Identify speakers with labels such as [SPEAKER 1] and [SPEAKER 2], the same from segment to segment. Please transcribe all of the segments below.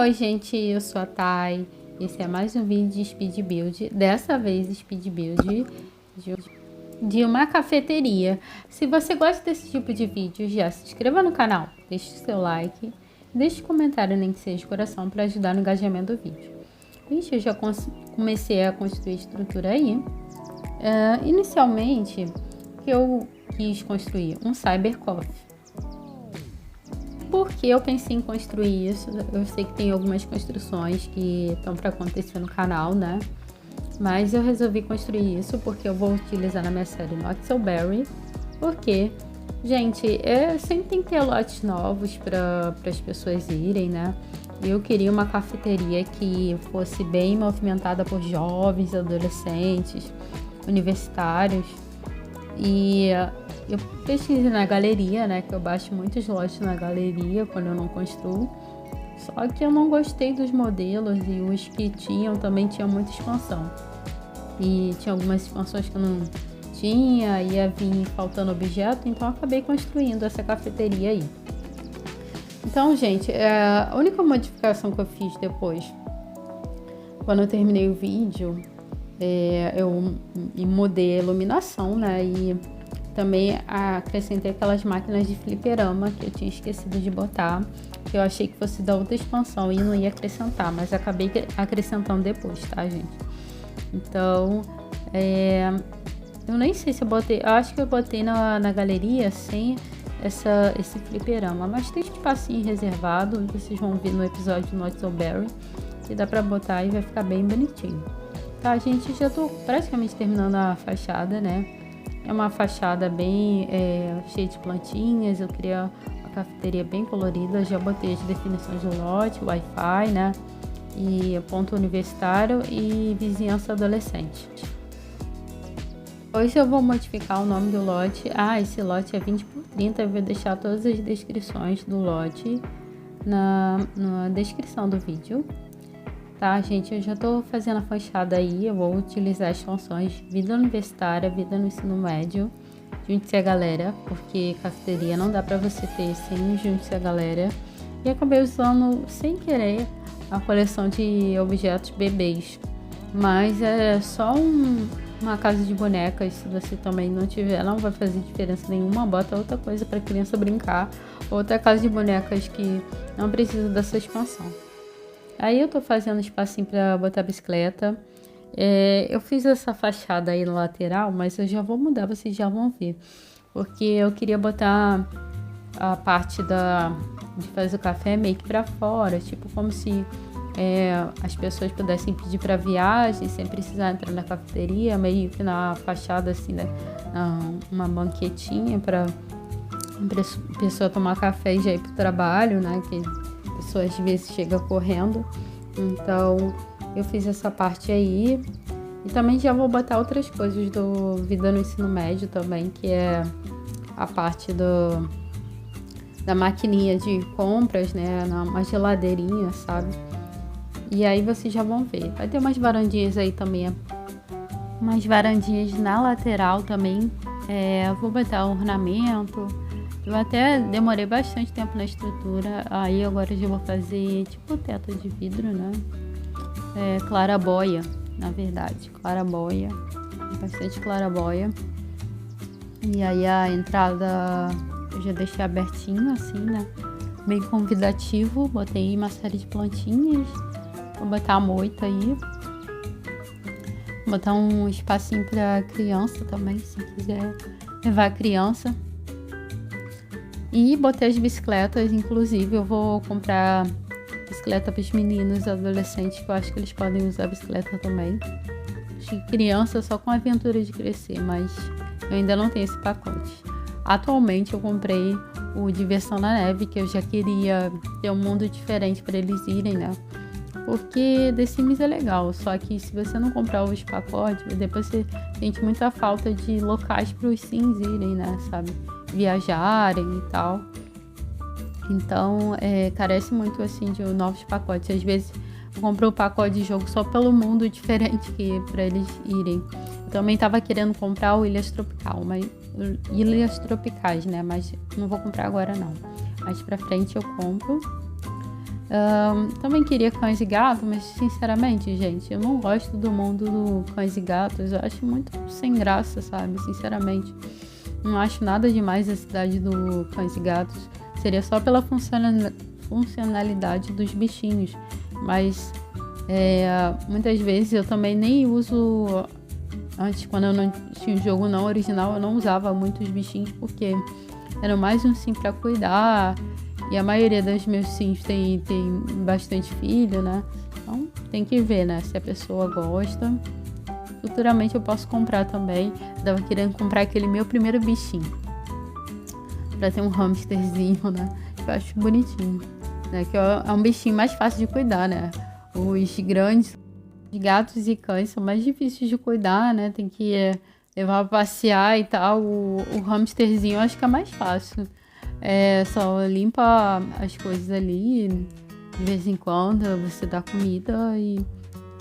[SPEAKER 1] Oi, gente, eu sou a Thay. Esse é mais um vídeo de Speed Build. Dessa vez, Speed Build de uma cafeteria. Se você gosta desse tipo de vídeo, já se inscreva no canal, deixe seu like, deixe comentário, nem que seja de coração, para ajudar no engajamento do vídeo. Vixe, eu já comecei a construir a estrutura aí. Inicialmente, eu quis construir um Cyber Coffee. Por que eu pensei em construir isso? Eu sei que tem algumas construções que estão para acontecer no canal, né? Mas eu resolvi construir isso porque eu vou utilizar na minha série Not So Berry. Porque, gente, sempre tem que ter lotes novos para as pessoas irem, né? Eu queria uma cafeteria que fosse bem movimentada por jovens, adolescentes, universitários. E eu pesquisei na galeria, né? Que eu baixo muitos lotes na galeria quando eu não construo. Só que eu não gostei dos modelos e os que também tinham muita expansão. E tinha algumas expansões que eu não tinha, ia vir faltando objeto, então eu acabei construindo essa cafeteria aí. Então, gente, a única modificação que eu fiz depois, quando eu terminei o vídeo, eu mudei a iluminação, né? E também acrescentei aquelas máquinas de fliperama que eu tinha esquecido de botar, que eu achei que fosse da outra expansão e não ia acrescentar, mas acabei acrescentando depois, tá, gente? Então, eu nem sei se eu botei, eu acho que eu botei na galeria sem esse fliperama, mas tem espacinho reservado, vocês vão ver no episódio do Not So Berry, que dá pra botar e vai ficar bem bonitinho. Tá, gente, já tô praticamente terminando a fachada, né? É uma fachada bem cheia de plantinhas, eu queria uma cafeteria bem colorida, já botei as definições do lote, Wi-Fi, né? E ponto universitário e vizinhança adolescente. Hoje eu vou modificar o nome do lote. Esse lote é 20x30, eu vou deixar todas as descrições do lote na descrição do vídeo. Tá, gente, eu já tô fazendo a fachada aí, eu vou utilizar as funções vida universitária, vida no ensino médio, junte-se a galera, porque cafeteria não dá pra você ter sem junte-se a galera. E acabei usando, sem querer, a coleção de objetos bebês, mas é só uma casa de bonecas. Se você também não tiver, não vai fazer diferença nenhuma, bota outra coisa pra criança brincar, outra casa de bonecas que não precisa dessa expansão. Aí eu tô fazendo espacinho pra botar a bicicleta. Eu fiz essa fachada aí na lateral, mas eu já vou mudar, vocês já vão ver. Porque eu queria botar a parte de fazer o café meio que pra fora, tipo como se as pessoas pudessem pedir pra viagem sem precisar entrar na cafeteria, meio que na fachada assim, né? Uma banquetinha pra pessoa tomar café e já ir pro trabalho, né? Que pessoas às vezes chegam correndo. Então eu fiz essa parte aí. E também já vou botar outras coisas do Vida no Ensino Médio também, que é a parte da maquininha de compras, né? Uma geladeirinha, sabe? E aí vocês já vão ver. Vai ter umas varandinhas aí também. Umas varandinhas na lateral também. Eu vou botar ornamento. Eu até demorei bastante tempo na estrutura, aí agora eu já vou fazer tipo teto de vidro, né? Claraboia, na verdade, claraboia, bastante claraboia. E aí a entrada eu já deixei abertinho assim, né? Bem convidativo, botei uma série de plantinhas, vou botar a moita aí. Vou botar um espacinho pra criança também, se quiser levar a criança. E botei as bicicletas, inclusive eu vou comprar bicicleta para os meninos e adolescentes, que eu acho que eles podem usar bicicleta também. Acho que criança só com a aventura de crescer, mas eu ainda não tenho esse pacote. Atualmente eu comprei o Diversão na Neve, que eu já queria ter um mundo diferente para eles irem, né? Porque The Sims é legal, só que se você não comprar os pacotes, depois você sente muita falta de locais para os Sims irem, né, sabe? Viajarem e tal. Então, carece muito, assim, de novos pacotes. Às vezes, eu compro um pacote de jogo só pelo mundo diferente que para eles irem. Eu também tava querendo comprar o Ilhas Tropicais, né? Mas não vou comprar agora, não. Mais pra frente eu compro. Também queria cães e gatos, mas sinceramente, gente, eu não gosto do mundo do cães e gatos. Eu acho muito sem graça, sabe? Sinceramente. Não acho nada demais a cidade do cães e gatos. Seria só pela funcionalidade dos bichinhos. Mas muitas vezes eu também nem uso. Antes, quando eu não tinha o jogo não original, eu não usava muitos bichinhos porque era mais um sim pra cuidar. E a maioria dos meus sims tem bastante filho, né? Então tem que ver, né? Se a pessoa gosta. Futuramente eu posso comprar também. Eu tava querendo comprar aquele meu primeiro bichinho. Pra ter um hamsterzinho, né? Que eu acho bonitinho. Né? Que é um bichinho mais fácil de cuidar, né? Os grandes gatos e cães são mais difíceis de cuidar, né? Tem que levar pra passear e tal. O hamsterzinho eu acho que é mais fácil. Só limpa as coisas ali. De vez em quando você dá comida e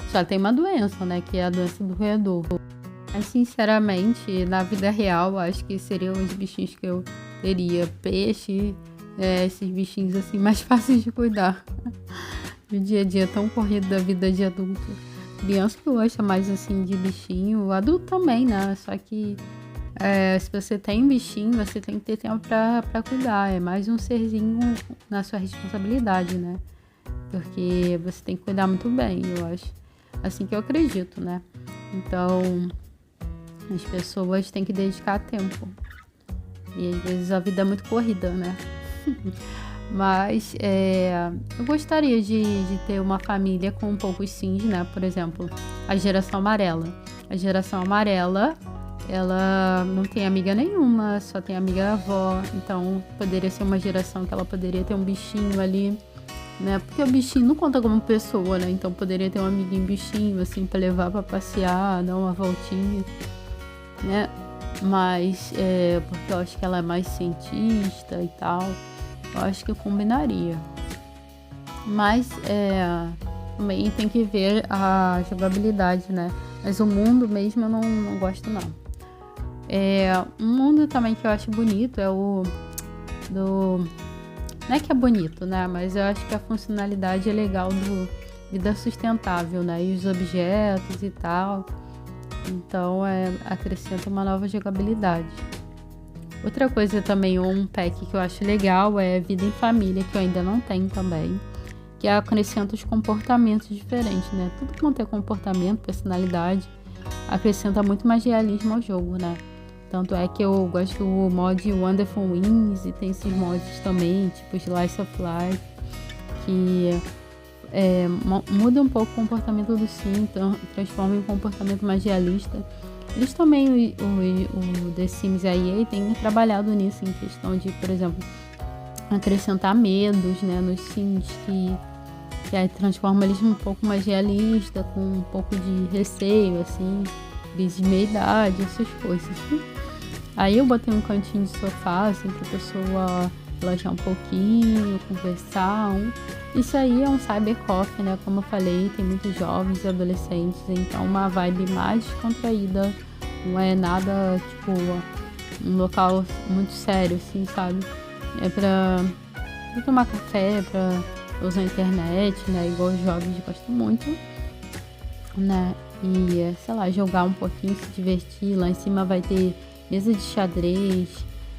[SPEAKER 1] só tem uma doença, né? Que é a doença do roedor. Mas sinceramente, na vida real, acho que seriam os bichinhos que eu teria. Peixe, esses bichinhos assim mais fáceis de cuidar. O dia a dia tão corrido da vida de adulto. Criança que gosta mais assim de bichinho, adulto também, né? Só que se você tem um bichinho, você tem que ter tempo pra cuidar. É mais um serzinho na sua responsabilidade, né? Porque você tem que cuidar muito bem, eu acho. Assim que eu acredito, né? Então, as pessoas têm que dedicar tempo. E às vezes a vida é muito corrida, né? Mas eu gostaria de ter uma família com poucos sims, né? Por exemplo, a geração amarela. A geração amarela, ela não tem amiga nenhuma, só tem amiga avó. Então, poderia ser uma geração que ela poderia ter um bichinho ali, né? Porque o bichinho não conta como pessoa, né? Então, poderia ter um amiguinho bichinho, assim, pra levar pra passear, dar uma voltinha, né? Mas, porque eu acho que ela é mais cientista e tal. Eu acho que eu combinaria. Mas também tem que ver a jogabilidade, né? Mas o mundo mesmo eu não gosto, não. Um mundo também que eu acho bonito é o do... Não é que é bonito, né? Mas eu acho que a funcionalidade é legal do vida sustentável, né? E os objetos e tal. Então acrescenta uma nova jogabilidade. Outra coisa também, um pack que eu acho legal é vida em família, que eu ainda não tenho também, que acrescenta os comportamentos diferentes, né? Tudo quanto é comportamento, personalidade, acrescenta muito mais realismo ao jogo, né? Tanto é que eu gosto do mod Wonderful Wings e tem esses mods também, tipo Slice of Life, que muda um pouco o comportamento do sim, transforma em um comportamento mais realista. Eles também, o The Sims e a EA, tem trabalhado nisso, em questão de, por exemplo, acrescentar medos, né, nos sims, que aí transforma eles um pouco mais realista, com um pouco de receio, assim, crise de meia-idade, essas coisas. Aí eu botei um cantinho de sofá, assim, pra pessoa relaxar um pouquinho, conversar. Isso aí é um cyber coffee, né? Como eu falei, tem muitos jovens e adolescentes, então uma vibe mais descontraída. Não é nada, tipo, um local muito sério, assim, sabe? É pra tomar café, pra usar a internet, né? Igual os jovens gostam muito, né? E, sei lá, jogar um pouquinho, se divertir. Lá em cima vai ter mesa de xadrez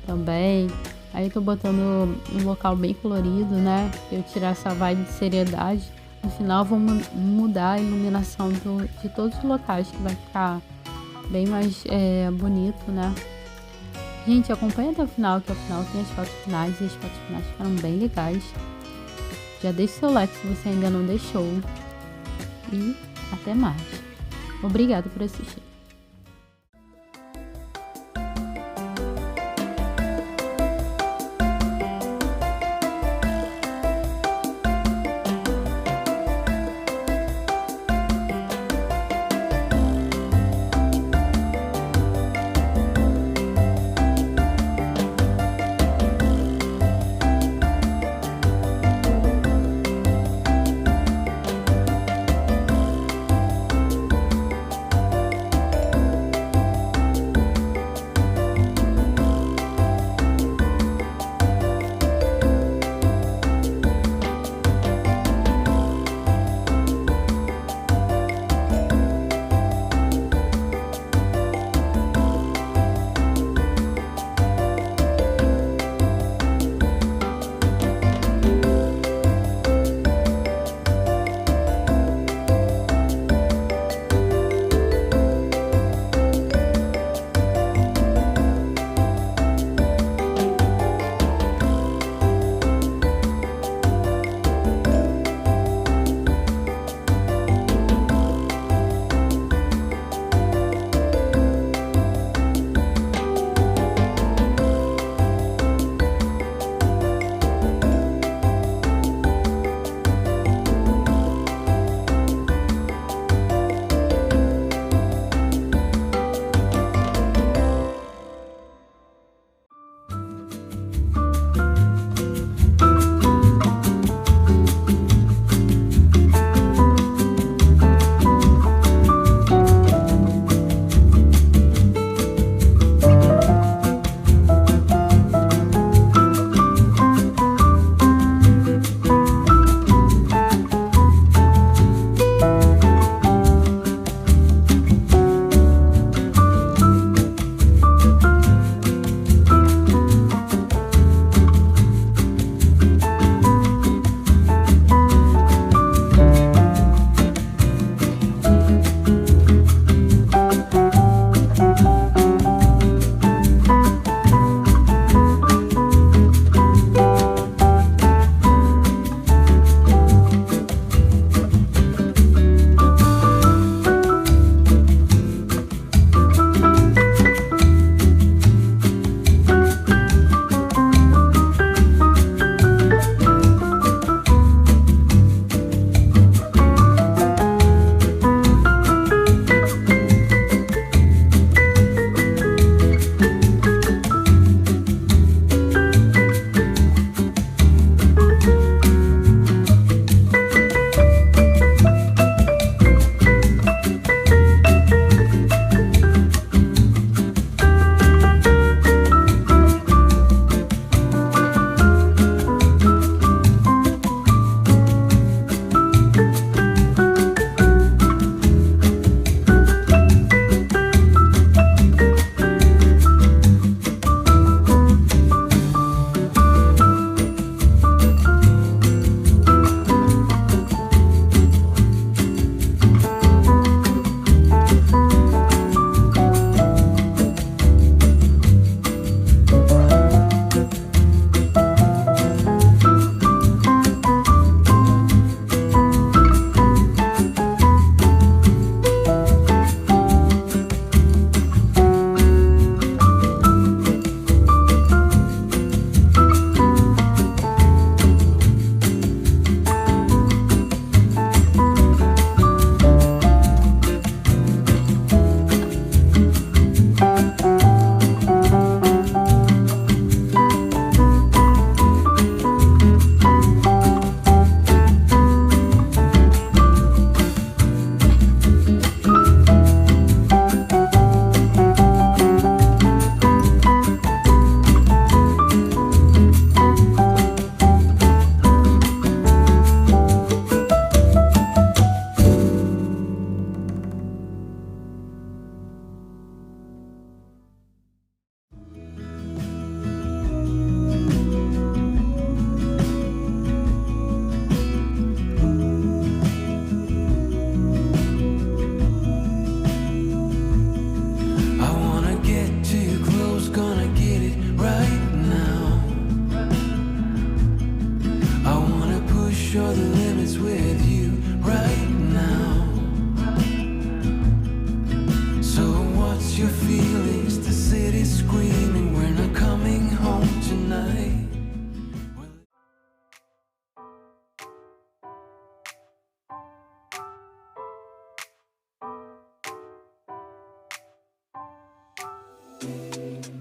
[SPEAKER 1] também. Aí eu tô botando um local bem colorido, né? Pra eu tirar essa vibe de seriedade. No final vou mudar a iluminação de todos os locais, que vai ficar bem mais bonito, né? Gente, acompanha até o final, que ao final tem as fotos finais. E as fotos finais ficaram bem legais. Já deixa o seu like se você ainda não deixou. E até mais. Obrigada por assistir.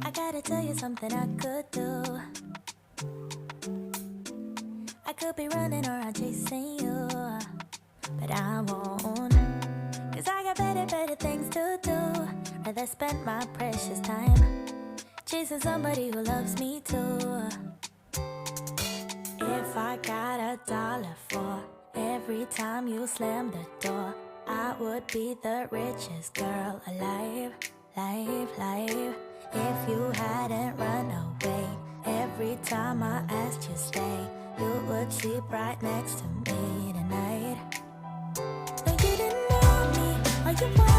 [SPEAKER 2] I gotta tell you something I could do. I could be running around chasing you, but I won't. Cause I got better things to do. Rather spend my precious time chasing somebody who loves me too. If I got $1 for every time you slam the door, I would be the richest girl alive, life. If you hadn't run away every time I asked you stay, you would sleep right next to me tonight. No, you didn't know me, or you